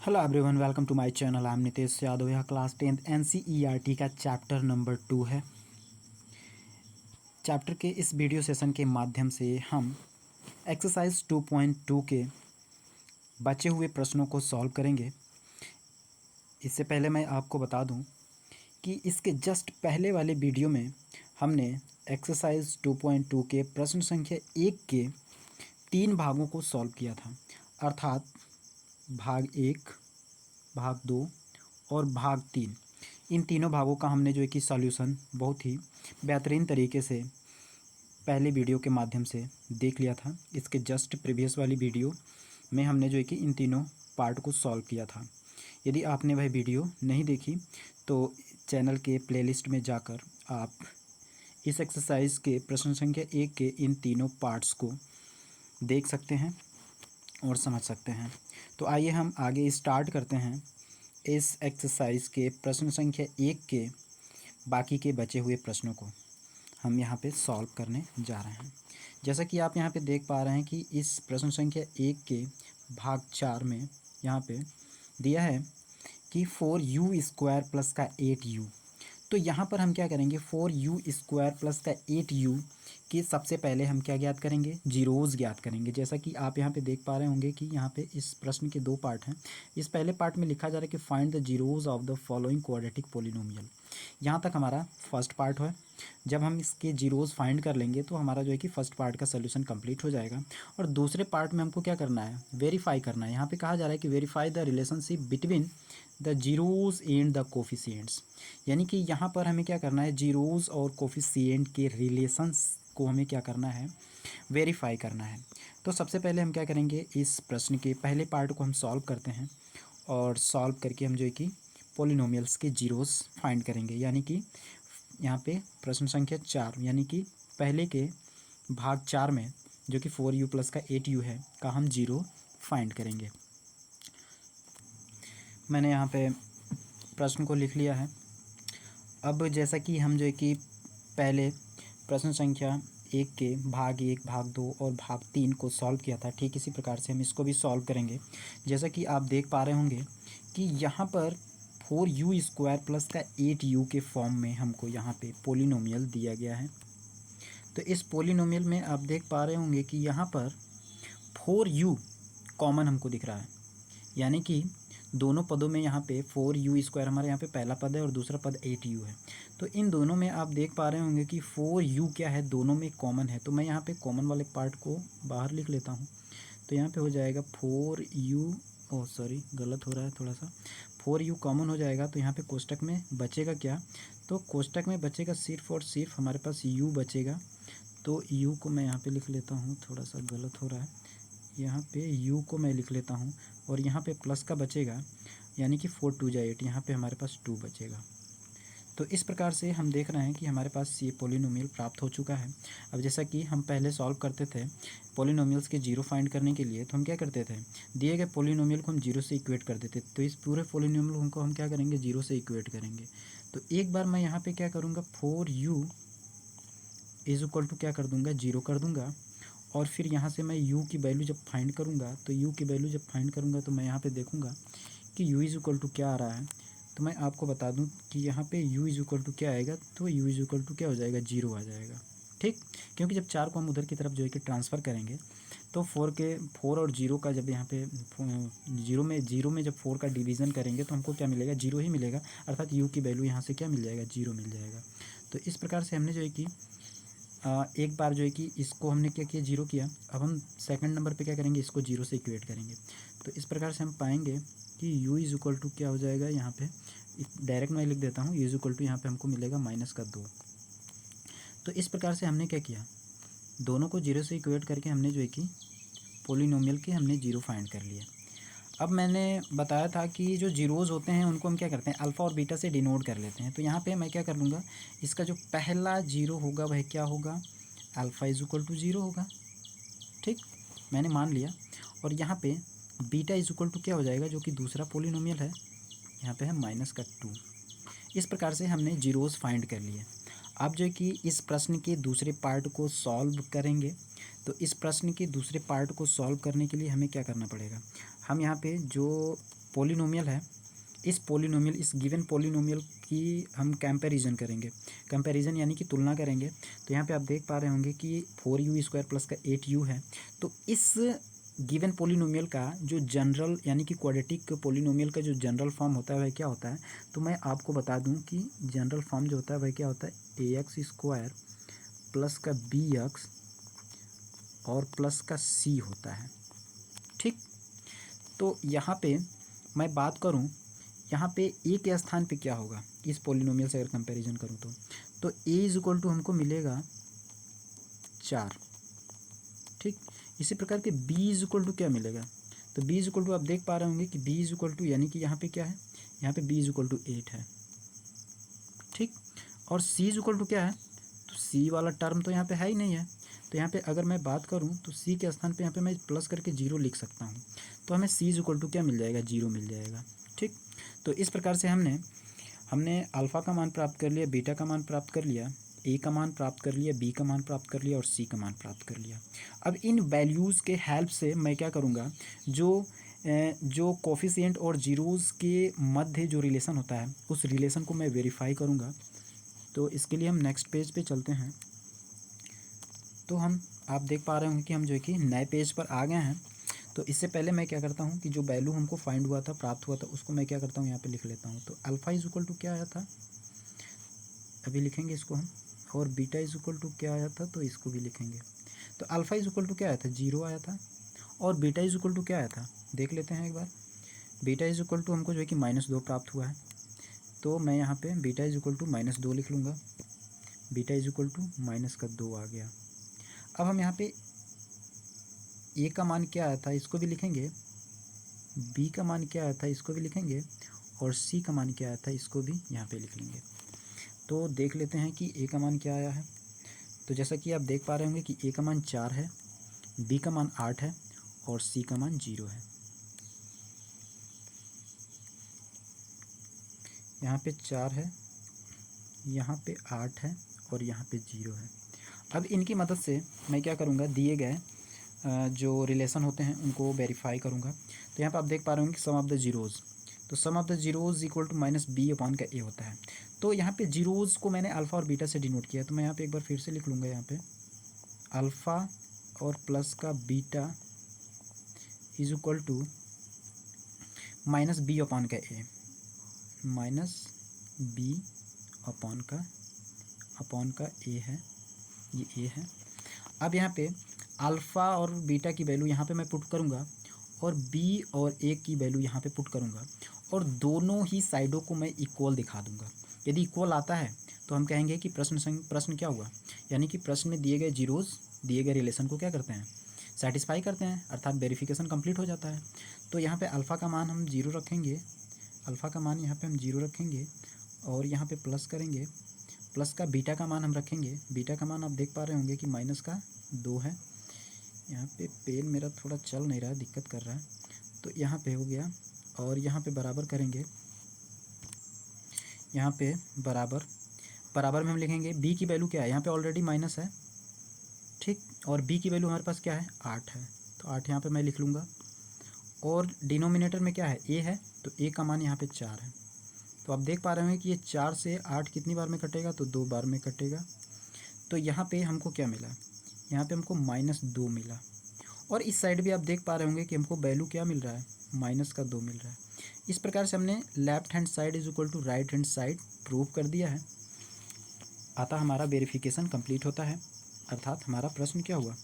Hello everyone, welcome to my channel. I am Nitesh Yadav. यह class 10th NCERT का chapter number 2 है। Chapter के इस वीडियो सेशन के माध्यम से हम एक्सरसाइज 2.2 के बचे हुए प्रश्नों को सॉल्व करेंगे। इससे पहले मैं आपको बता दूं कि इसके जस्ट पहले वाले वीडियो में हमने एक्सरसाइज 2.2 के प्रश्न संख्या 1 के 3 भागों को सॉल्व किया था, अर्थात भाग 1, भाग 2 और भाग 3। इन तीनों भागों का हमने जो है कि सॉल्यूशन बहुत ही बेहतरीन तरीके से पहले वीडियो के माध्यम से देख लिया था। इसके जस्ट प्रीवियस वाली वीडियो में हमने जो है कि इन तीनों पार्ट को सॉल्व किया था। यदि आपने वह वीडियो नहीं देखी तो चैनल के प्लेलिस्ट में जाकर आप इस एक्सरसाइज के प्रश्न संख्या 1 के इन तीनों पार्ट्स को देख सकते हैं और समझ सकते हैं। तो आइए हम आगे स्टार्ट करते हैं इस एक्सरसाइज के प्रश्न संख्या 1 के बाकी के बचे हुए प्रश्नों को हम यहाँ पे सॉल्व करने जा रहे हैं। जैसा कि आप यहाँ पे देख पा रहे हैं कि इस प्रश्न संख्या 1 के भाग 4 में यहाँ पे दिया है कि 4u² प्लस का 8u। तो यहाँ पर हम क्या करेंगे, 4u² प्लस का 8u कि सबसे पहले हम क्या ज्ञात करेंगे, जीरोज़ ज्ञात करेंगे। जैसा कि आप यहाँ पे देख पा रहे होंगे कि यहाँ पे इस प्रश्न के 2 पार्ट हैं। इस पहले पार्ट में लिखा जा रहा है कि find the zeros of the following quadratic polynomial. यहाँ तक हमारा फर्स्ट पार्ट है। जब हम इसके जीरोज़ फाइंड कर लेंगे तो हमारा जो है कि फर्स्ट पार्ट का सोल्यूशन कंप्लीट हो जाएगा। और दूसरे पार्ट में हमको क्या करना है, वेरीफाई करना है। यहाँ पे कहा जा रहा है कि verify the relationship between the zeros and the coefficients. यानी कि यहाँ पर हमें क्या करना है, जीरोज़ और कोफिशिएंट के रिलेशंस को हमें क्या करना है, वेरीफाई करना है। तो सबसे पहले हम क्या करेंगे, इस प्रश्न के पहले पार्ट को हम सॉल्व करते हैं और सॉल्व करके हम जो है कि पोलिनोमियल्स के जीरोज़ फाइंड करेंगे। यानी कि यहाँ पे प्रश्न संख्या 4 यानी कि पहले के भाग 4 में जो कि 4u प्लस का 8u है का हम जीरो फाइंड करेंगे। मैंने यहाँ पे प्रश्न को लिख लिया है। अब जैसा कि हम जो है कि पहले प्रश्न संख्या 1 के भाग 1, भाग 2 और भाग 3 को सॉल्व किया था, ठीक इसी प्रकार से हम इसको भी सॉल्व करेंगे। जैसा कि आप देख पा रहे होंगे कि यहाँ पर 4u² प्लस का 8u के फॉर्म में हमको यहाँ पे पोलिनोमियल दिया गया है। तो इस पोलिनोमियल में आप देख पा रहे होंगे कि यहाँ पर 4u कॉमन हमको दिख रहा है। यानी कि दोनों पदों में यहाँ पे 4u² हमारे यहाँ पे पहला पद है और दूसरा पद 8u है। तो इन दोनों में आप देख पा रहे होंगे कि 4u क्या है, दोनों में कॉमन है। तो मैं यहाँ पे कॉमन वाले पार्ट को बाहर लिख लेता हूँ। तो यहाँ पे हो जाएगा 4u, सॉरी गलत हो रहा है थोड़ा सा, 4u कॉमन हो जाएगा। तो यहाँ पे कोष्टक में बचेगा क्या, तो कोष्टक में बचेगा सिर्फ और सिर्फ हमारे पास u बचेगा। तो u को मैं यहाँ पे लिख लेता हूँ, थोड़ा सा गलत हो रहा है, यहाँ पे u को मैं लिख लेता हूँ और यहाँ पे प्लस का बचेगा। यानी कि 4 2 8, यहाँ पे हमारे पास 2 बचेगा। तो इस प्रकार से हम देख रहे हैं कि हमारे पास ये पोलिनोमियल प्राप्त हो चुका है। अब जैसा कि हम पहले सॉल्व करते थे पोलिनोमियल्स के जीरो फाइंड करने के लिए, तो हम क्या करते थे, दिए गए पोलिनोमियल को हम जीरो से इक्वेट कर देते। तो इस पूरे पोलिनोमियल को हम क्या करेंगे, जीरो से इक्वेट करेंगे। तो एक बार मैं यहाँ पर क्या करूँगा, 4u इज इक्वल टू क्या कर दूँगा, जीरो कर दूँगा। और फिर यहाँ से मैं u की वैल्यू जब फाइंड करूँगा, तो u की वैल्यू जब फाइंड करूँगा तो मैं यहाँ पे देखूँगा कि u इज़ इक्वल टू क्या आ रहा है। तो मैं आपको बता दूँ कि यहाँ पे u इज़ इक्वल टू क्या आएगा, तो u इज़ इक्वल टू क्या हो जाएगा, जीरो आ जाएगा। ठीक, क्योंकि जब 4 को हम उधर की तरफ जो है कि ट्रांसफ़र करेंगे तो 4 और जीरो का जब यहाँ पे जीरो में जब 4 का डिवीज़न करेंगे तो हमको क्या मिलेगा, जीरो ही मिलेगा। अर्थात u की वैल्यू यहाँ से क्या मिल जाएगा, जीरो मिल जाएगा। तो इस प्रकार से हमने जो है कि एक बार जो है कि इसको हमने क्या किया, जीरो किया। अब हम सेकंड नंबर पे क्या करेंगे, इसको जीरो से इक्वेट करेंगे। तो इस प्रकार से हम पाएंगे कि u इज़ इक्वल टू क्या हो जाएगा, यहाँ पे डायरेक्ट मैं लिख देता हूँ, u इज़ इक्वल टू यहाँ पे हमको मिलेगा -2। तो इस प्रकार से हमने क्या किया, दोनों को जीरो से इक्वेट करके हमने जो है कि पोलिनोमियल के हमने जीरो फाइंड कर लिया। अब मैंने बताया था कि जो जीरोज़ होते हैं उनको हम क्या करते हैं, अल्फ़ा और बीटा से डिनोट कर लेते हैं। तो यहाँ पे मैं क्या कर लूँगा, इसका जो पहला जीरो होगा वह क्या होगा, alpha is equal to zero होगा। ठीक, मैंने मान लिया। और यहाँ पे बीटा इज़ इक्वल टू क्या हो जाएगा, जो कि दूसरा पोलिनोमियल है, यहाँ पे है -2। इस प्रकार से हमने जीरोज़ फाइंड कर लिए। अब जो कि इस प्रश्न के दूसरे पार्ट को सॉल्व करेंगे। तो इस प्रश्न के दूसरे पार्ट को सॉल्व करने के लिए हमें क्या करना पड़ेगा, हम यहाँ पे जो पॉलिनोमियल है, इस गिवन पॉलिनोमियल की हम कंपैरिजन करेंगे। कंपैरिजन यानी कि तुलना करेंगे। तो यहाँ पे आप देख पा रहे होंगे कि 4u² प्लस का 8u है। तो इस गिवन पॉलिनोमियल का जो जनरल यानी कि क्वाड्रेटिक पॉलिनोमियल का जो जनरल फॉर्म होता है वह क्या होता है, तो मैं आपको बता दूं कि जनरल फॉर्म जो होता है वह क्या होता है, ax² प्लस का bx और प्लस का c होता है। ठीक, तो यहाँ पे मैं बात करूँ, यहाँ पे a के स्थान पे क्या होगा इस पॉलिनोमियल से अगर कंपैरिजन करूँ तो a हमको मिलेगा 4। ठीक, इसी प्रकार के b क्या मिलेगा, तो b आप देख पा रहे होंगे कि b यानी कि यहाँ पे क्या है, यहाँ पे b 8 है। ठीक, और c क्या है, तो c वाला टर्म तो यहाँ पे है ही नहीं है। तो यहाँ पे अगर मैं बात करूँ तो c के स्थान पे यहाँ पे मैं प्लस करके 0 लिख सकता हूँ। तो हमें c क्या मिल जाएगा, 0 मिल जाएगा। ठीक, तो इस प्रकार से हमने अल्फ़ा का मान प्राप्त कर लिया, बीटा का मान प्राप्त कर लिया, ए का मान प्राप्त कर लिया, बी का मान प्राप्त कर लिया और सी का मान प्राप्त कर लिया। अब इन वैल्यूज़ के हेल्प से मैं क्या करूँगा, जो कोफिशिएंट और जीरोज़ के मध्य जो रिलेशन होता है उस रिलेशन को मैं वेरीफाई करूँगा। तो इसके लिए हम नेक्स्ट पेज पे चलते हैं। तो आप देख पा रहे होंगे कि हम जो है कि नए पेज पर आ गए हैं। तो इससे पहले मैं क्या करता हूँ कि जो वैल्यू हमको फाइंड हुआ था, प्राप्त हुआ था, उसको मैं क्या करता हूँ, यहाँ पे लिख लेता हूँ। तो अल्फ़ा क्या आया था, अभी लिखेंगे इसको हम, और बीटा क्या आया था, तो इसको भी लिखेंगे। तो अल्फ़ा क्या आया था, 0 आया था, और बीटा क्या आया था, देख लेते हैं एक बार। बीटा हमको जो है कि -2 प्राप्त हुआ है। तो मैं यहाँ पे बीटा -2 लिख लूँगा। बीटा -2 आ गया। अब हम यहाँ पे ए का मान क्या आया था इसको भी लिखेंगे, बी का मान क्या आया था इसको भी लिखेंगे, और सी का मान क्या आया था इसको भी यहाँ पे लिख लेंगे। तो देख लेते हैं कि ए का मान क्या आया है। तो जैसा कि आप देख पा रहे होंगे कि ए का मान 4 है, बी का मान 8 है और सी का मान 0 है। यहाँ पे 4 है, यहाँ पे 8 है और यहाँ पे 0 है। अब इनकी मदद से मैं क्या करूँगा, दिए गए जो रिलेशन होते हैं उनको वेरीफाई करूँगा। तो यहाँ पे आप देख पा रहे होंगे सम ऑफ द जीरोज़, तो sum of the zeros equal to -b/a होता है। तो यहाँ पे जीरोज़ को मैंने अल्फ़ा और बीटा से डिनोट किया है। तो मैं यहाँ पे एक बार फिर से लिख लूँगा, यहाँ पे अल्फ़ा और प्लस का beta is equal to -b/a, -b/a है, ये a है। अब यहाँ पे अल्फ़ा और बीटा की वैल्यू यहाँ पे मैं पुट करूँगा और बी और ए की वैल्यू यहाँ पे पुट करूँगा, और दोनों ही साइडों को मैं इक्वल दिखा दूँगा। यदि इक्वल आता है तो हम कहेंगे कि प्रश्न क्या हुआ, यानी कि प्रश्न में दिए गए जीरोज़ दिए गए रिलेशन को क्या करते हैं, सेटिस्फाई करते हैं, अर्थात वेरिफिकेशन कंप्लीट हो जाता है। तो यहाँ पे अल्फ़ा का मान हम 0 रखेंगे, अल्फ़ा का मान यहाँ पे हम 0 रखेंगे और यहाँ पे प्लस करेंगे, प्लस का बीटा का मान हम रखेंगे। बीटा का मान आप देख पा रहे होंगे कि -2 है। यहाँ पे पेन मेरा थोड़ा चल नहीं रहा है, दिक्कत कर रहा है, तो यहाँ पे हो गया, और यहाँ पे बराबर करेंगे, यहाँ पे बराबर में हम लिखेंगे b की वैल्यू क्या है, यहाँ पे ऑलरेडी माइनस है। ठीक, और b की वैल्यू हमारे पास क्या है, 8 है, तो 8 यहाँ पे मैं लिख लूँगा। और डिनोमिनेटर में क्या है, a है, तो a का मान यहाँ पे 4 है। तो आप देख पा रहे हैं कि ये 4 से 8 कितनी बार में कटेगा, तो 2 बार में कटेगा। तो यहाँ पे हमको क्या मिला, यहाँ पे हमको -2 मिला। और इस साइड भी आप देख पा रहे होंगे कि हमको वैल्यू क्या मिल रहा है, -2 मिल रहा है। इस प्रकार से हमने left hand side is equal to right hand side prove कर दिया है। अतः हमारा वेरिफिकेशन कंप्लीट होता है, अर्थात हमारा प्रश्न क्या हुआ,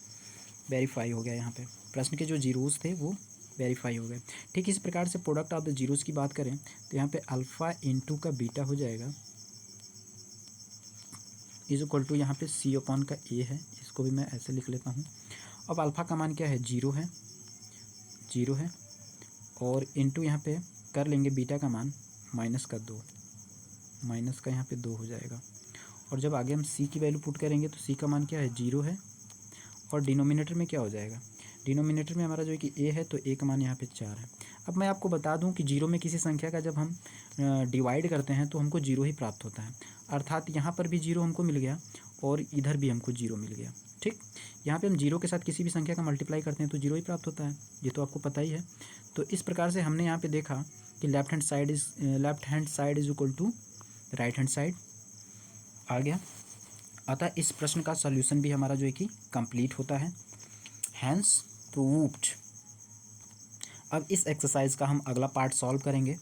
वेरीफाई हो गया। यहाँ पे प्रश्न के जो जीरोज़ थे वो वेरीफाई हो गए। ठीक इस प्रकार से प्रोडक्ट ऑफ द जीरोज़ की बात करें तो यहाँ पे अल्फ़ा इंटू का बीटा हो जाएगा इज इक्वल टू, यहाँ पे c/a है, इसको भी मैं ऐसे लिख लेता हूँ। अब अल्फ़ा का मान क्या है, 0 है, और इंटू यहाँ पे कर लेंगे बीटा का मान -2, माइनस का यहाँ पे 2 हो जाएगा। और जब आगे हम c की वैल्यू पुट करेंगे तो c का मान क्या है, 0 है, और डिनोमिनेटर में क्या हो जाएगा, डिनोमिनेटर में हमारा जो है कि a है, तो a का मान यहाँ पे 4 है। अब मैं आपको बता दूं कि 0 में किसी संख्या का जब हम डिवाइड करते हैं तो हमको 0 ही प्राप्त होता है, अर्थात यहाँ पर भी 0 हमको मिल गया और इधर भी हमको 0 मिल गया। ठीक, यहाँ पे हम 0 के साथ किसी भी संख्या का मल्टीप्लाई करते हैं तो 0 ही प्राप्त होता है, ये तो आपको पता ही है। तो इस प्रकार से हमने यहाँ पे देखा कि left hand side is equal to right hand side आ गया। अतः इस प्रश्न का सॉल्यूशन भी हमारा जो है कि कंप्लीट होता है, हैंस प्रूव्ड। अब इस एक्सरसाइज का हम अगला पार्ट सॉल्व करेंगे।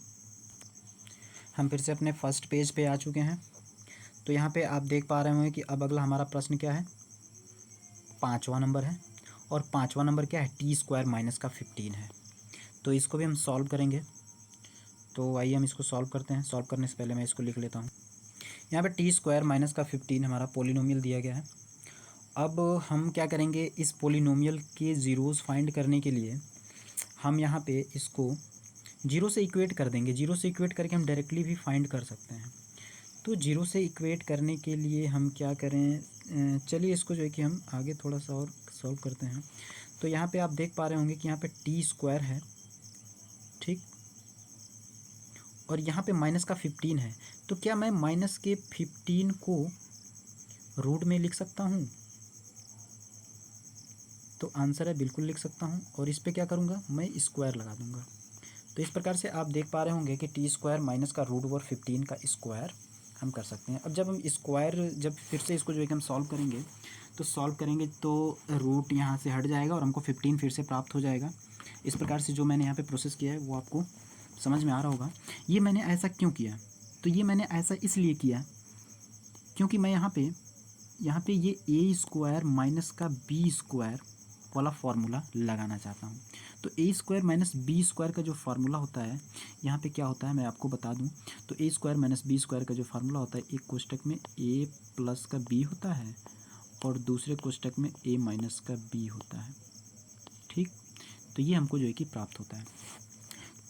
हम फिर से अपने फर्स्ट पेज पे आ चुके हैं। तो यहाँ पे आप देख पा रहे होंगे कि अब अगला हमारा प्रश्न क्या है, 5वां नंबर है। और 5वां नंबर क्या है, t² माइनस का 15 है। तो इसको भी हम सॉल्व करेंगे। तो आइए हम इसको सॉल्व करते हैं। सॉल्व करने से पहले मैं इसको लिख लेता हूँ। यहाँ पे t² माइनस का 15 हमारा पोलिनोमियल दिया गया है। अब हम क्या करेंगे, इस पोलिनोमियल के ज़ीरोज़ फाइंड करने के लिए हम यहाँ पे इसको जीरो से इक्वेट कर देंगे। जीरो से इक्वेट करके हम डायरेक्टली भी फाइंड कर सकते हैं। तो जीरो से इक्वेट करने के लिए हम क्या करें, चलिए इसको जो है कि हम आगे थोड़ा सा और सॉल्व करते हैं। तो यहाँ पे आप देख पा रहे होंगे कि यहाँ पे t² है, ठीक, और यहाँ पे माइनस का 15 है। तो क्या मैं माइनस के 15 को रूट में लिख सकता हूँ? तो आंसर है बिल्कुल लिख सकता हूँ। और इस पर क्या करूँगा, मैं स्क्वायर लगा दूँगा। तो इस प्रकार से आप देख पा रहे होंगे कि t² माइनस का √15 का स्क्वायर हम कर सकते हैं। अब जब हम स्क्वायर, जब फिर से इसको जो है कि हम सॉल्व करेंगे तो रूट यहाँ से हट जाएगा और हमको 15 फिर से प्राप्त हो जाएगा। इस प्रकार से जो मैंने यहाँ पे प्रोसेस किया है वो आपको समझ में आ रहा होगा। ये मैंने ऐसा क्यों किया, तो ये मैंने ऐसा इसलिए किया क्योंकि मैं यहाँ पे ये a² माइनस का b² वाला फार्मूला लगाना चाहता हूँ। तो a² माइनस b² का जो फार्मूला होता है, यहाँ पे क्या होता है मैं आपको बता दूँ। तो a² माइनस b² का जो फार्मूला होता है, एक कोष्टक में a प्लस का b होता है और दूसरे कोष्टक में a माइनस का b होता है, ठीक। तो ये हमको जो है कि प्राप्त होता है।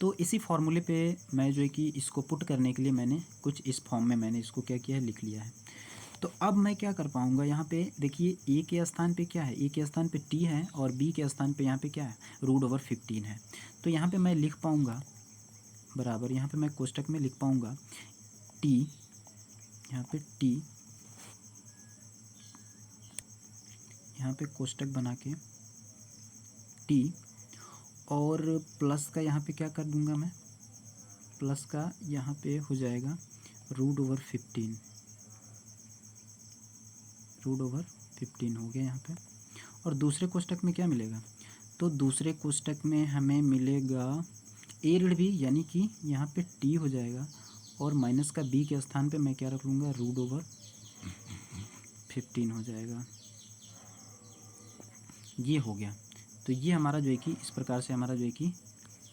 तो इसी फार्मूले पे मैं जो है कि इसको पुट करने के लिए मैंने कुछ इस फॉर्म में मैंने इसको क्या किया है, लिख लिया है। तो अब मैं क्या कर पाऊँगा, यहाँ पे देखिए a के स्थान पे क्या है, a के स्थान पे t है और b के स्थान पे यहाँ पे क्या है, √15 है। तो यहाँ पे मैं लिख पाऊँगा बराबर, यहाँ पे मैं कोष्टक में लिख पाऊँगा t, यहाँ पे t, यहाँ पे कोष्टक बना के t, और प्लस का यहाँ पे क्या कर दूँगा मैं, प्लस का यहाँ पे हो जाएगा √15 हो गया यहाँ पे। और दूसरे कोष्टक में क्या मिलेगा, तो दूसरे कोष्टक में हमें मिलेगा a ऋण b, यानी कि यहाँ पे t हो जाएगा और माइनस का b के स्थान पे मैं क्या रख लूँगा, √15 हो जाएगा। ये हो गया। तो ये हमारा जो है कि इस प्रकार से हमारा जो है कि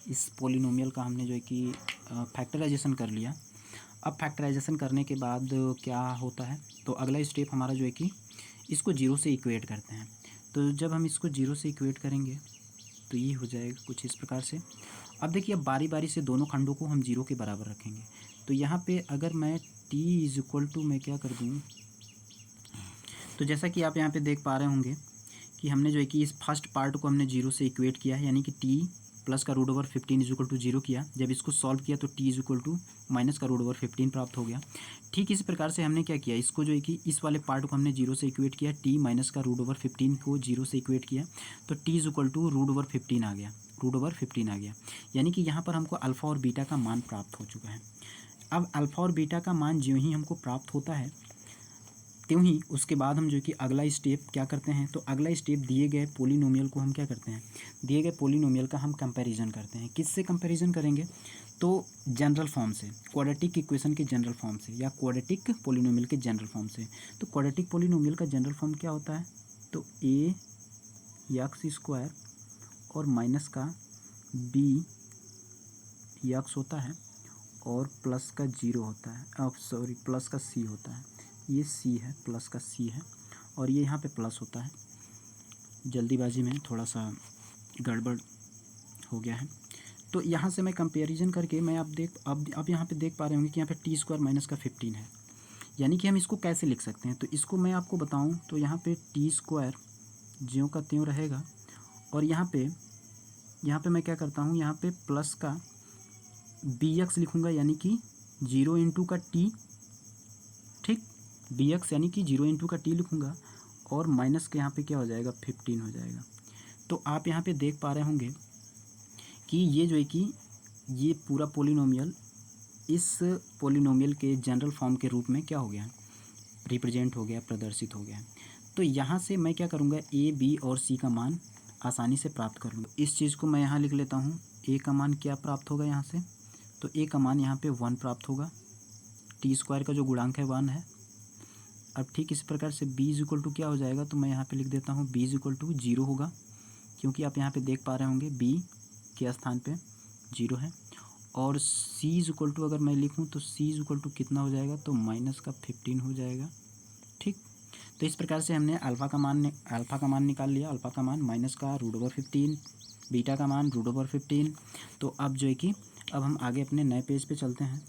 इस पोलिनोमियल का हमने जो है कि फैक्टराइजेशन कर लिया। अब फैक्टराइजेशन करने के बाद क्या होता है, तो अगला स्टेप हमारा जो है कि इसको जीरो से इक्वेट करते हैं। तो जब हम इसको जीरो से इक्वेट करेंगे तो ये हो जाएगा कुछ इस प्रकार से। अब देखिए, अब बारी बारी से दोनों खंडों को हम जीरो के बराबर रखेंगे। तो यहाँ पे अगर मैं t मैं क्या कर दूँ, तो जैसा कि आप यहाँ पे देख पा रहे होंगे कि हमने जो है कि इस फर्स्ट पार्ट को हमने जीरो से इक्वेट किया है, यानी कि t प्लस का √15 = 0 किया। जब इसको सॉल्व किया तो t = माइनस का √15 प्राप्त हो गया। ठीक इसी प्रकार से हमने क्या किया, इसको जो है कि इस वाले पार्ट को हमने जीरो से इक्वेट किया, t माइनस का √15 को जीरो से इक्वेट किया तो t √15 आ गया, √15 आ गया। यानी कि यहाँ पर हमको अल्फ़ा और बीटा का मान प्राप्त हो चुका है। अब अल्फ़ा और बीटा का मान ज्यों ही हमको प्राप्त होता है त्यों ही उसके बाद हम जो कि अगला स्टेप क्या करते हैं, तो अगला स्टेप दिए गए पोलिनोमियल को हम क्या करते हैं, दिए गए पोलिनोमियल का हम कंपैरिजन करते हैं। किससे कंपैरिजन करेंगे, तो जनरल फॉर्म से, क्वाड्रेटिक इक्वेशन के जनरल फॉर्म से या क्वाड्रेटिक पोलिनोमियल के जनरल फॉर्म से। तो क्वाड्रेटिक पोलिनोमियल का जनरल फॉर्म क्या होता है, तो ax² और माइनस का bx होता है और प्लस का 0 होता है, प्लस का c होता है। ये c है, प्लस का c है और ये यहाँ पे प्लस होता है। जल्दीबाजी में थोड़ा सा गड़बड़ हो गया है। तो यहाँ से मैं कंपैरिजन करके मैं अब यहाँ पे देख पा रहे होंगे कि यहाँ पे t² माइनस का 15 है। यानी कि हम इसको कैसे लिख सकते हैं, तो इसको मैं आपको बताऊँ तो यहाँ पे t² ज्यों का त्यों रहेगा और यहाँ पे मैं क्या करता हूँ, यहाँ पे प्लस का bx लिखूँगा, यानी कि 0 × का t, ठीक, bx यानी कि 0 × का t लिखूँगा और माइनस के यहाँ पे क्या हो जाएगा, 15 हो जाएगा। तो आप यहाँ पे देख पा रहे होंगे कि ये जो है कि ये पूरा पोलिनोमियल इस पोलिनोमियल के जनरल फॉर्म के रूप में क्या हो गया, रिप्रेजेंट हो गया, प्रदर्शित हो गया। तो यहाँ से मैं क्या करूँगा, ए बी और सी का मान आसानी से प्राप्त कर लूँगा। इस चीज़ को मैं यहाँ लिख लेता हूँ, ए का मान क्या प्राप्त होगा यहाँ से, तो ए का मान यहाँ पे 1 प्राप्त होगा, टी स्क्वायर का जो गुणांक है 1 है। अब ठीक इसी प्रकार से b इज इक्वल टू क्या हो जाएगा, तो मैं यहाँ पे लिख देता हूँ b इज इक्वल टू 0 होगा, क्योंकि आप यहाँ पे देख पा रहे होंगे b के स्थान पे 0 है। और c इज इक्वल टू अगर मैं लिखूँ तो c इज इक्वल टू कितना हो जाएगा, तो -15 हो जाएगा। ठीक, तो इस प्रकार से हमने अल्फ़ा का मान निकाल लिया। अल्फ़ा का मान -√15, बीटा का मान √15। तो अब जो है कि अब हम आगे अपने नए पेज पे चलते हैं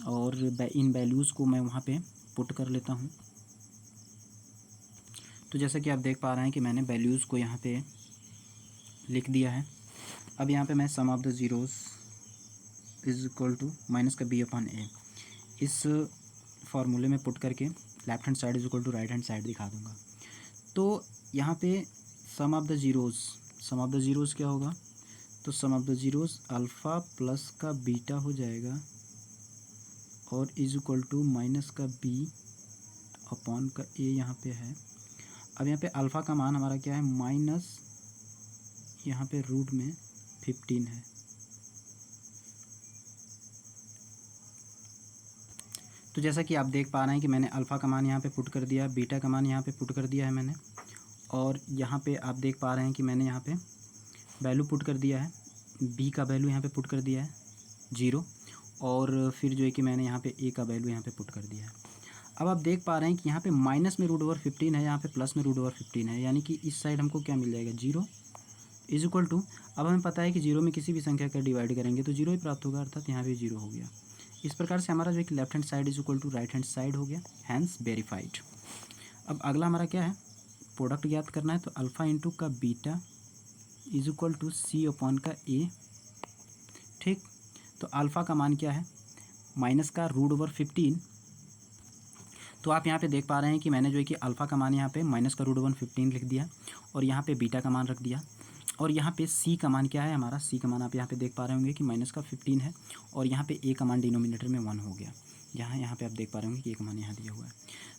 और इन वैल्यूज़ को मैं वहाँ पे पुट कर लेता हूँ। तो जैसा कि आप देख पा रहे हैं कि मैंने वैल्यूज़ को यहाँ पे लिख दिया है। अब यहाँ पे मैं sum of the zeros is equal to minus का b/a इस फार्मूले में पुट करके left hand side is equal to right hand side दिखा दूंगा। तो यहाँ पे सम ऑफ द ज़ीरोज़ क्या होगा, तो sum of the zeros alpha plus का बीटा हो जाएगा और इज इक्वल टू माइनस का b अपॉन का a यहाँ पे है। अब यहाँ पे अल्फ़ा का मान हमारा क्या है, माइनस यहाँ पे रूट में 15 है। तो जैसा कि आप देख पा रहे हैं कि मैंने अल्फ़ा का मान यहाँ पे पुट कर दिया, बीटा का मान यहाँ पे पुट कर दिया है मैंने, और यहाँ पे आप देख पा रहे हैं कि मैंने यहाँ पे वैल्यू पुट कर दिया है, b का वैल्यू यहाँ पे पुट कर दिया है 0, और फिर जो है कि मैंने यहाँ पे a का वैल्यू यहाँ पे पुट कर दिया है। अब आप देख पा रहे हैं कि यहाँ पे माइनस में √15 है, यहाँ पे प्लस में √15 है, यानी कि इस साइड हमको क्या मिल जाएगा, 0 इज इक्वल टू, अब हमें पता है कि 0 में किसी भी संख्या का डिवाइड करेंगे तो 0 ही प्राप्त होगा, अर्थात यहाँ पे 0 हो गया। इस प्रकार से हमारा जो है कि left hand side is equal to right hand side हो गया, हैंस वेरीफाइड। अब अगला हमारा क्या है, प्रोडक्ट ज्ञात करना है। तो अल्फ़ा इंटू का beta is equal to C upon का ए। ठीक, तो अल्फ़ा का मान क्या है, माइनस का √15। तो आप यहाँ पे देख पा रहे हैं कि मैंने जो है कि अल्फ़ा का मान यहाँ पे माइनस का √15 लिख दिया, और यहाँ पे बीटा का मान रख दिया, और यहाँ पे सी का मान क्या है हमारा, सी का मान आप यहाँ पे देख पा रहे होंगे कि माइनस का 15 है, और यहाँ पे ए का मान डिनोमिनेटर में 1 हो गया। यहाँ पे आप देख पा रहे होंगे कि ए का मान यहाँ दिया हुआ है।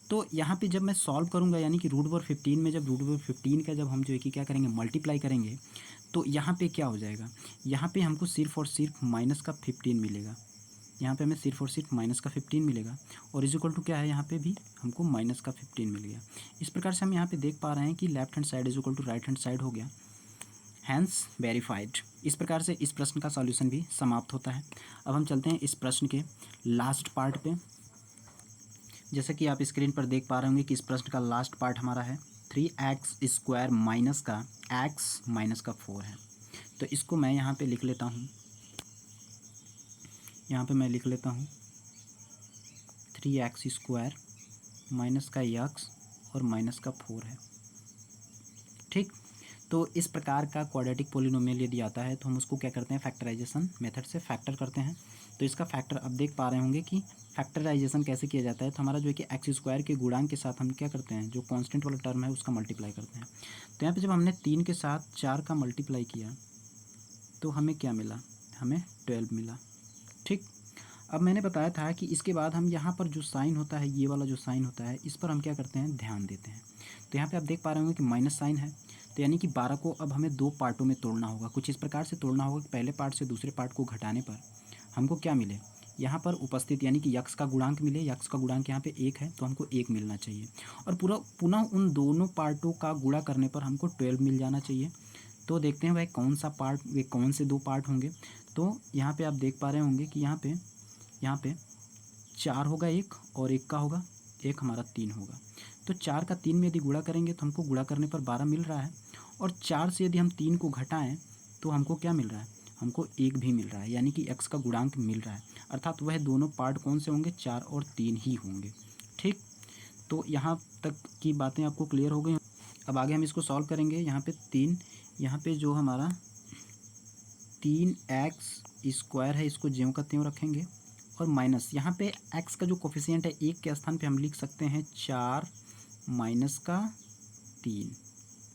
तो यहाँ पे जब मैं सॉल्व करूँगा, यानी कि √15 में जब √15 का जब हम जो है कि क्या करेंगे, मल्टीप्लाई करेंगे, तो यहाँ पे क्या हो जाएगा, यहाँ पे हमको सिर्फ और सिर्फ माइनस का 15 मिलेगा। यहाँ पे हमें सिर्फ और सिर्फ माइनस का 15 मिलेगा, और इज इक्वल टू क्या है, यहाँ पे भी हमको माइनस का 15 मिल गया। इस प्रकार से हम यहाँ पे देख पा रहे हैं कि left hand side is equal to right hand side हो गया, हैंस वेरीफाइड। इस प्रकार से इस प्रश्न का सॉल्यूशन भी समाप्त होता है। अब हम चलते हैं इस प्रश्न के लास्ट पार्ट पे। जैसा कि आप स्क्रीन पर देख पा रहे होंगे कि इस प्रश्न का लास्ट पार्ट हमारा है 3x² माइनस का x माइनस का 4 है। तो इसको मैं यहाँ पे लिख लेता हूँ, यहाँ पे मैं लिख लेता हूँ 3x² माइनस का x और माइनस का 4 है। ठीक, तो इस प्रकार का क्वाड्रेटिक पोलिनोमियल यदि आता है तो हम उसको क्या करते हैं, फैक्टराइजेशन मेथड से फैक्टर करते हैं। तो इसका फैक्टर अब देख पा रहे होंगे कि फैक्टराइजेशन कैसे किया जाता है। तो हमारा जो है कि x² के गुणांक के साथ हम क्या करते हैं, जो कांस्टेंट वाला टर्म है उसका मल्टीप्लाई करते हैं। तो यहाँ पे जब हमने 3 के साथ 4 का मल्टीप्लाई किया तो हमें क्या मिला, हमें 12 मिला। ठीक, अब मैंने बताया था कि इसके बाद हम यहाँ पर जो साइन होता है, ये वाला जो साइन होता है, इस पर हम क्या करते हैं, ध्यान देते हैं। तो यहाँ पे आप देख पा रहे होंगे कि माइनस साइन है, तो यानी कि 12 को अब हमें 2 पार्टों में तोड़ना होगा। कुछ इस प्रकार से तोड़ना होगा कि पहले पार्ट से दूसरे पार्ट को घटाने पर हमको क्या मिले, यहाँ पर उपस्थित यानी कि यक्स का गुणांक मिले। यक्स का गुणांक यहाँ पे 1 है, तो हमको 1 मिलना चाहिए, और पुनः उन दोनों पार्टों का गुणा करने पर हमको 12 मिल जाना चाहिए। तो देखते हैं भाई कौन सा पार्ट, वे कौन से 2 पार्ट होंगे। तो यहाँ पे आप देख पा रहे होंगे कि यहाँ पे 4 होगा एक, और 1 का होगा 1, हमारा 3 होगा। तो 4 का 3 में यदि गुणा करेंगे तो हमको गुणा करने पर 12 मिल रहा है, और 4 से यदि हम 3 को घटाएं तो हमको क्या मिल रहा है, हमको 1 भी मिल रहा है, यानी कि x का गुणांक मिल रहा है। अर्थात वह दोनों पार्ट कौन से होंगे, 4 और 3 ही होंगे। ठीक, तो यहाँ तक की बातें आपको क्लियर हो गई। अब आगे हम इसको सॉल्व करेंगे। यहाँ पे 3, यहाँ पे जो हमारा 3x² है इसको ज्यों का त्यों रखेंगे, और माइनस यहाँ पे x का जो कोफिशिएंट है 1 के स्थान पे हम लिख सकते हैं 4 माइनस का 3।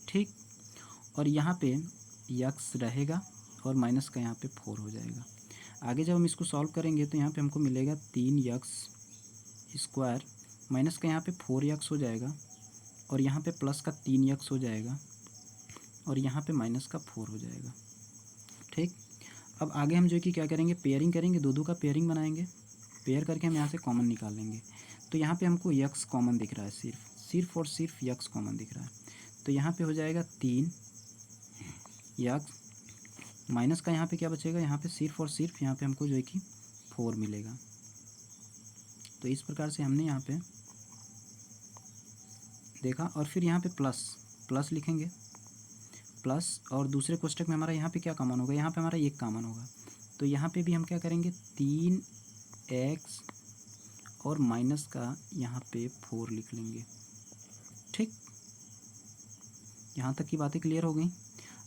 ठीक, और यहाँ पे x रहेगा और माइनस का यहाँ पे 4 हो जाएगा। आगे जब हम इसको सॉल्व करेंगे तो यहाँ पे हमको मिलेगा 3x² माइनस का यहाँ पे 4x हो जाएगा और यहाँ पे प्लस का 3x हो जाएगा और यहाँ पे माइनस का 4 हो जाएगा। ठीक, अब आगे हम जो है कि क्या करेंगे, पेयरिंग करेंगे, दो का पेयरिंग बनाएंगे, पेयर करके हम यहाँ से कॉमन निकाल लेंगे। तो यहाँ पे हमको x कॉमन दिख रहा है, सिर्फ और सिर्फ x कॉमन दिख रहा है। तो यहाँ पे हो जाएगा 3x माइनस का यहाँ पे क्या बचेगा, यहाँ पे सिर्फ और सिर्फ यहाँ पे हमको जो है कि 4 मिलेगा। तो इस प्रकार से हमने यहाँ पे देखा और फिर यहाँ पे प्लस लिखेंगे प्लस, और दूसरे कोष्टक में हमारा यहाँ पे क्या कॉमन होगा, यहाँ पे हमारा 1 कॉमन होगा। तो यहाँ पे भी हम क्या करेंगे 3x और माइनस का यहाँ पे 4 लिख लेंगे। ठीक, यहाँ तक की बातें क्लियर हो गई।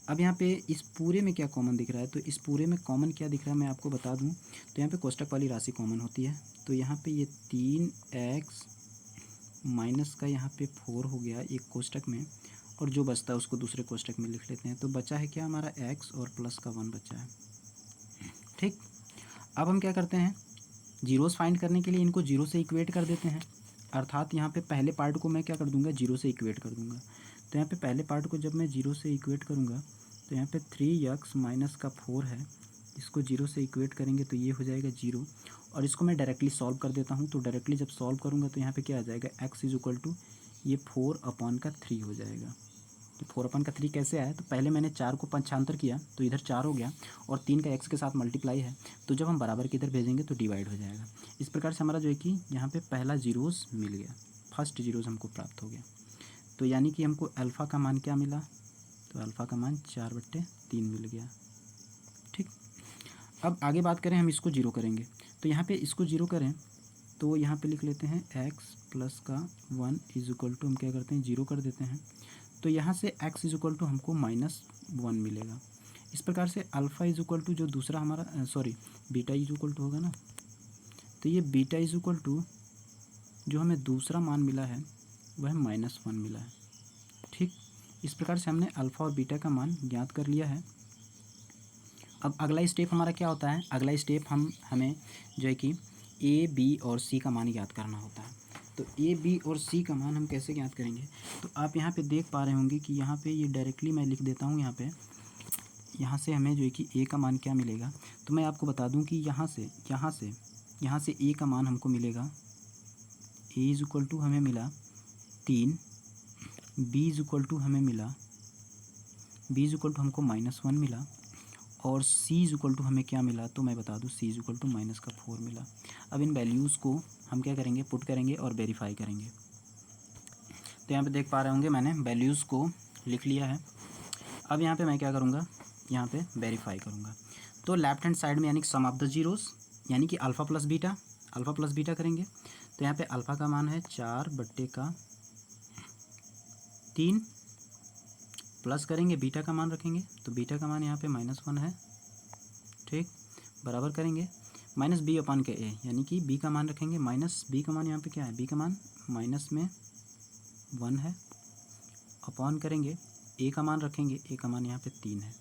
अब यहाँ पे इस पूरे में क्या कॉमन दिख रहा है, तो इस पूरे में कॉमन क्या दिख रहा है मैं आपको बता दूँ। तो यहाँ पे कोष्टक वाली राशि कॉमन होती है, तो यहाँ पे ये 3x माइनस का यहाँ पे 4 हो गया एक कोष्टक में, और जो बचता है उसको दूसरे कोष्टक में लिख लेते हैं। तो बचा है क्या हमारा x और प्लस का 1 बचा है। ठीक, अब हम क्या करते हैं, जीरोस फाइंड करने के लिए इनको जीरो से इक्वेट कर देते हैं, अर्थात यहाँ पे पहले पार्ट को मैं क्या कर दूंगा, जीरो से इक्वेट कर दूंगा। तो यहाँ पे पहले पार्ट को जब मैं जीरो से इक्वेट करूँगा तो यहाँ पे 3x माइनस का 4 है, इसको जीरो से इक्वेट करेंगे तो ये हो जाएगा 0, और इसको मैं डायरेक्टली सॉल्व कर देता हूँ। तो डायरेक्टली जब सॉल्व करूँगा तो यहाँ पे क्या आ जाएगा, x इज इक्वल टू ये 4/3 हो जाएगा। तो 4/3 कैसे आया, तो पहले मैंने 4 को पंचांतर किया तो इधर 4 हो गया, और 3 का x के साथ मल्टीप्लाई है, तो जब हम बराबर की इधर भेजेंगे तो डिवाइड हो जाएगा। इस प्रकार से हमारा जो है कि यहाँ पे पहला जीरोस मिल गया, फर्स्ट जीरोस हमको प्राप्त हो गया। तो यानी कि हमको अल्फ़ा का मान क्या मिला, तो अल्फ़ा का मान 4/3 मिल गया। ठीक, अब आगे बात करें, हम इसको जीरो करेंगे। तो यहाँ पे इसको जीरो करें तो यहाँ पे लिख लेते हैं x प्लस का 1 इज इक्वल टू, हम क्या करते हैं जीरो कर देते हैं। तो यहाँ से x इज इक्वल टू हमको -1 मिलेगा। इस प्रकार से अल्फ़ा इज इक्वल टू जो दूसरा हमारा बीटा इज इक्वल टू होगा ना, तो ये बीटा इज इक्वल टू जो हमें दूसरा मान मिला है वह -1 मिला है। ठीक, इस प्रकार से हमने अल्फ़ा और बीटा का मान ज्ञात कर लिया है। अब अगला स्टेप हमारा क्या होता है, अगला स्टेप हमें जो है कि ए बी और सी का मान ज्ञात करना होता है। तो ए बी और सी का मान हम कैसे ज्ञात करेंगे, तो आप यहाँ पे देख पा रहे होंगे कि यहाँ पे ये डायरेक्टली मैं लिख देता हूँ। यहाँ से हमें जो है कि ए का मान क्या मिलेगा, तो मैं आपको बता दूँ कि यहाँ से ए का मान हमको मिलेगा, ए इज इक्वल टू हमें मिला 3, बी इज इक्वल टू हमें मिला, बी इज इक्वल टू हमको -1 मिला, और सी इज इक्वल टू हमें क्या मिला, तो मैं बता दूँ सी इज इक्वल टू -4 मिला। अब इन वैल्यूज़ को हम क्या करेंगे, पुट करेंगे और वेरीफाई करेंगे। तो यहाँ पे देख पा रहे होंगे मैंने वैल्यूज़ को लिख लिया है। अब यहाँ पे मैं क्या करूँगा, यहाँ पे वेरीफाई करूँगा। तो लेफ्ट हैंड साइड में यानी कि सम ऑफ द जीरोस, यानी कि अल्फ़ा प्लस बीटा करेंगे। तो यहाँ पे अल्फ़ा का मान है 4/3, प्लस करेंगे बीटा का मान रखेंगे, तो बीटा का मान यहाँ पे -1 है। ठीक, बराबर करेंगे माइनस बी अपान के ए, यानी कि बी का मान रखेंगे, माइनस बी का मान यहाँ पे क्या है, बी का मान -1 है, अपॉन करेंगे ए का मान रखेंगे, ए का मान यहाँ पे 3 है।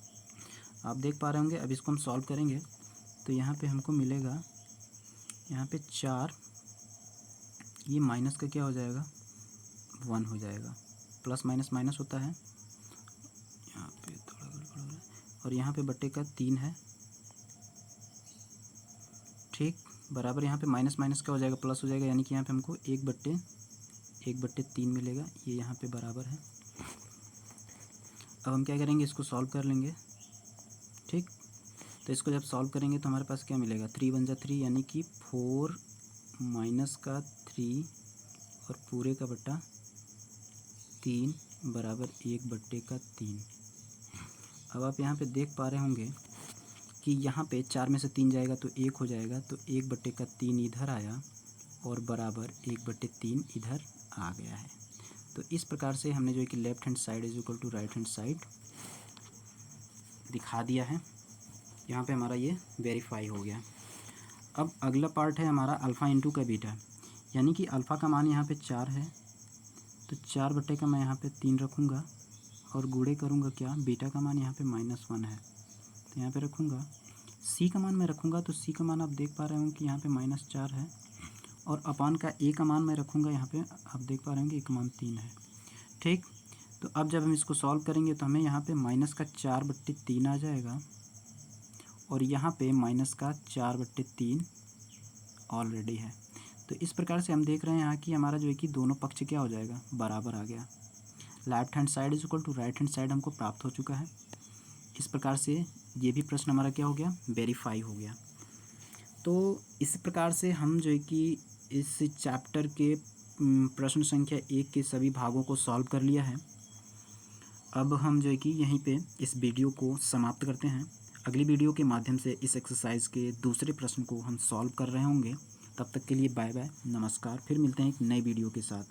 आप देख पा रहे होंगे। अब इसको हम सॉल्व करेंगे तो यहाँ पे हमको मिलेगा, यहाँ पे 4, ये माइनस का क्या हो जाएगा, 1 हो जाएगा, प्लस माइनस माइनस होता है, यहाँ पे थोड़ा गड़बड़ हो रहा है, और यहाँ पे बट्टे का 3 है। ठीक, बराबर यहाँ पे माइनस माइनस क्या हो जाएगा, प्लस हो जाएगा, यानी कि यहाँ पे हमको 1/3 मिलेगा, ये यहाँ पे बराबर है। अब हम क्या करेंगे, इसको सॉल्व कर लेंगे। ठीक, तो इसको जब सॉल्व करेंगे तो हमारे पास क्या मिलेगा, 3 × 1 = 3, यानी कि 4 माइनस का 3 और पूरे का बट्टा 3 बराबर 1/3। अब आप यहाँ पे देख पा रहे होंगे कि यहाँ पे 4 में से 3 जाएगा तो 1 हो जाएगा, तो 1/3 इधर आया और बराबर 1/3 इधर आ गया है। तो इस प्रकार से हमने जो है कि left hand side is equal to right hand side दिखा दिया है। यहाँ पे हमारा ये वेरीफाई हो गया। अब अगला पार्ट है हमारा अल्फ़ा इंटू का बीटा, यानी कि अल्फ़ा का मान यहाँ पे 4 है, तो 4 बट्टे का मैं यहाँ पे 3 रखूँगा और गुणे करूँगा क्या, बीटा का मान यहाँ पे -1 है, तो यहाँ पे रखूँगा सी का मान मैं रखूँगा तो सी का मान आप देख पा रहे होंगे कि यहाँ पे -4 है, और अपान का ए का मान मैं रखूँगा यहाँ पे, आप देख पा रहे होंगे ए का मान 3 है। ठीक, तो अब जब हम इसको सॉल्व करेंगे तो हमें यहाँ पे -4/3 आ जाएगा, और यहाँ पे -4/3 ऑलरेडी है। तो इस प्रकार से हम देख रहे हैं यहाँ कि हमारा जो है कि दोनों पक्ष क्या हो जाएगा, बराबर आ गया। Left hand side is equal to right hand side हमको प्राप्त हो चुका है। इस प्रकार से ये भी प्रश्न हमारा क्या हो गया, वेरीफाई हो गया। तो इस प्रकार से हम जो है कि इस चैप्टर के प्रश्न संख्या 1 के सभी भागों को सॉल्व कर लिया है। अब हम जो है कि यहीं पे इस वीडियो को समाप्त करते हैं। अगली वीडियो के माध्यम से इस एक्सरसाइज के दूसरे प्रश्न को हम सॉल्व कर रहे होंगे। तब तक के लिए बाय बाय, नमस्कार। फिर मिलते हैं एक नई वीडियो के साथ।